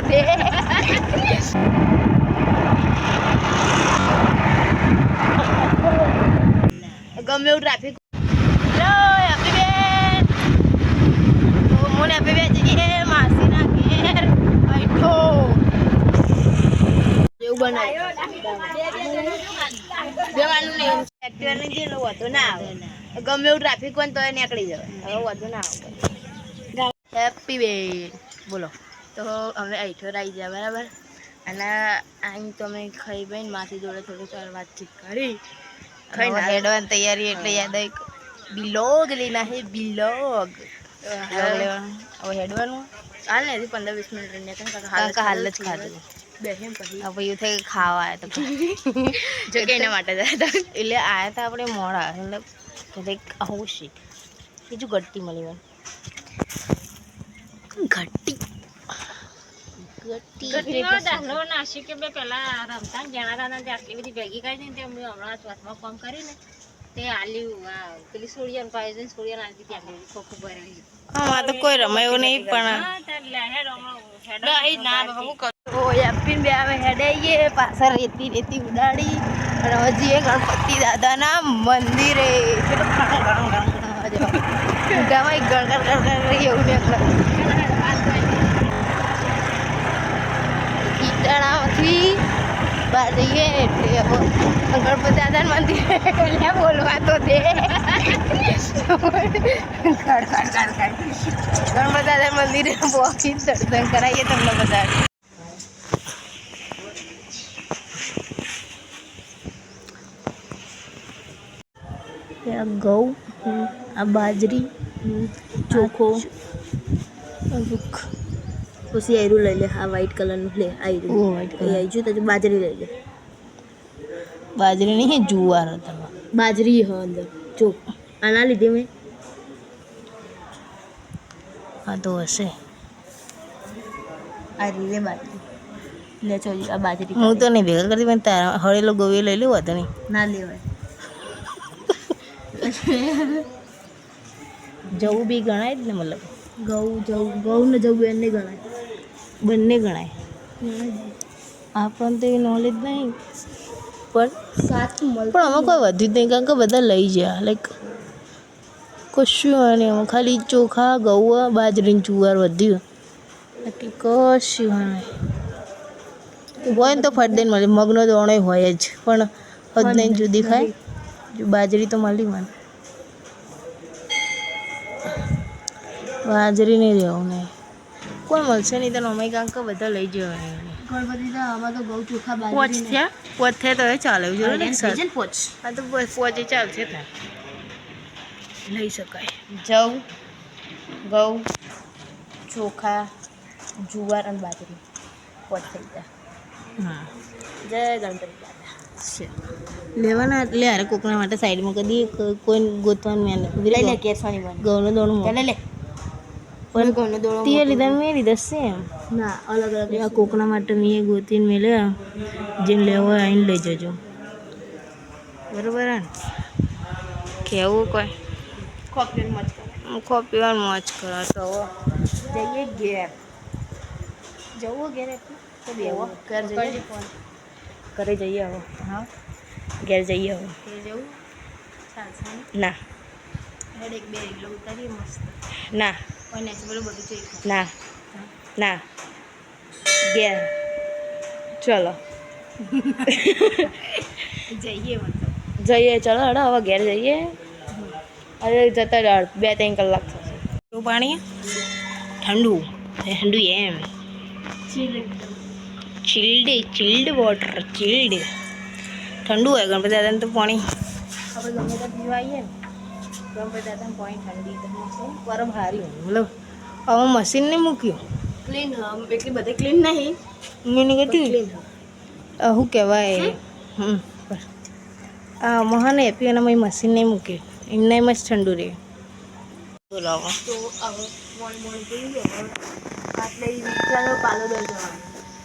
દે ગમે એવું ટ્રાફિક મને આપી બે જઈએ માસી ના ઘેર બેઠો એવું બનાવ્યું જવાનું નહીં એક્ટિવા નહીં જઈને વધુ ના આવે ગમે એવું ટ્રાફિક હોય તો નીકળી જવાય હવે વધુ ના આવે હેપી બે બોલો તો અમે આઈઠોર આવી ગયા બરાબર અને અહીં તો અમે ખાઈ ભાઈ માસી જોડે થોડી વાર વાતચીત કરી ખાઈ હેડવાની તૈયારી એટલે યાદ આવી બિલોગ લેના હે બિલોગ લેવાનું હવે હેડવાનું હાલ ને 15-20 મિનિટ હાલ જ ખાધું બેસીને પછી હવે એવું થાય ખાવા આવ્યા તો જો કે એના માટે જાય એટલે આવ્યા હતા આપણે મોડા એટલે આવું છે બીજું ઘટ્ટી મળી મને ઘટ્ટી નાસિક કે બે પેલા રમતા જણા આટલી બધી ભેગી કરી ને હમણાં ચોથમાં કામ કરીને તે આલ્યું પેલી સોડિયાન પાય સોડિયાન આલતી ત્યાં ખોખું ભરાવી હા તો કોઈ રમાયું નહીં પણ બે આવે હેડાઈએ પાછળ રેતી ઉડાડી અને હજી ગણપતિ દાદાના મંદિરે ગણગણ એવું ઈટાણામાંથી બહાર જઈએ એટલે ગણપતિ દાદાના મંદિરે બોલવા તો દે ગણપતિ દાદા મંદિરે પહોંચી દર્શન કરાવીએ તમને બધા આ ઘઉં આ બાજરી ચોખો પછી આયરું લઈ લે આ વ્હાઈટ કલરનું લે આયરું વ્હાઈટ કલર આવી ગયું તો બાજરી લઈ લે બાજરી નહીં જુવાર હતા બાજરી હા અંદર ચોખ આના લીધે મેં હા તો હશે આ રીતે બાજરી લે ચોજી આ બાજરી હું તો નહીં ભેગા કરતી પણ તારા હળેલો ગોવી લઈ લેવું હતો નહીં ના લેવાય જવું બી ગણાય જ ને મતલબ ઘઉં ને જવું બંને ગણાય બંને ગણાય આપણને તો એ નોલેજ નહીં પણ પણ આમાં કોઈ વધ્યું જ નહીં કારણ કે બધા લઈ ગયા લાઈક કશું હોય નહીં આમાં ખાલી ચોખા ઘઉં બાજરી જુવાર વધ્યું બાકી કશું હોય ને તો ફટ દઈને મળે મગનો દોણો હોય જ પણ હદ જુદી ખાય બાજરી તો મળી મને બાજરી નહીં રહેવું નહીં કોઈ મળશે નહીં તો અમે કાંક બધા લઈ જવાય ગણપતિ આમાં તો ઘઉં ચોખા બાજરી પોચ થયા તો એ ચાલે જોઈએ ને પોચ હા તો પોચે ચાલશે થાય લઈ શકાય જવ ઘઉં ચોખા જુવાર અને બાજરી પોચ થઈ જાય હા જય ગણપતિ દાદા લેવાના એટલે અરે કોકના માટે સાઈડમાં કદી કોઈ ગોતવાનું મેં લઈ લે કેસવાની ઘઉંનો દોણું લે પણ ઘઉંનો દોણો તે લીધા મેં લીધા સેમ ના અલગ અલગ આ કોકના માટે મેં ગોતીને મેં લે જેને લેવો હોય આવીને લઈ જજો બરાબર ને કેવું કોઈ કોપીવાનું મોજ કરો તો જઈએ ઘેર જવું ઘેર તો બેવો ઘર જઈએ ઘરે જઈએ હવે હા ઘેર જઈએ હવે જવું ના એક બે એટલો ઉતારીએ મસ્ત ના કોઈ નેચરલ બધું છે ના ના ઘેર ચલો જઈએ જઈએ ચલો હડો હવે ઘેર જઈએ અરે જતા 2-3 કલાક થશે શું પાણી ઠંડુ ઠંડુ એમ ચિલ્ડ વોટર ચિલ્ડ ઠંડુ હોય ગણપતિ દાદાને તો પાણી આપણે ગમે ત્યાં પીવા આવીએ ને ગણપતિ દાદાને પાણી ઠંડી પરમ હારી મતલબ હવે મશીન નહીં મૂક્યું ક્લીન એટલી બધી ક્લીન નહીં મેં કીધું શું કહેવાય મહાને એપી અને મેં મશીન નહીં મૂક્યું એમને એમ જ ઠંડુ રહે બોલાવો તો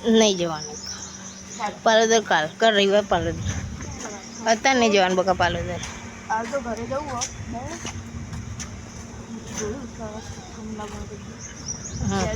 નહીં જવાનું પાલોદર કાલ કર રવિવાર પાલોદર અત્યારે નહીં જવાનું બકા પાલોદર હાલ તો ઘરે જવું હા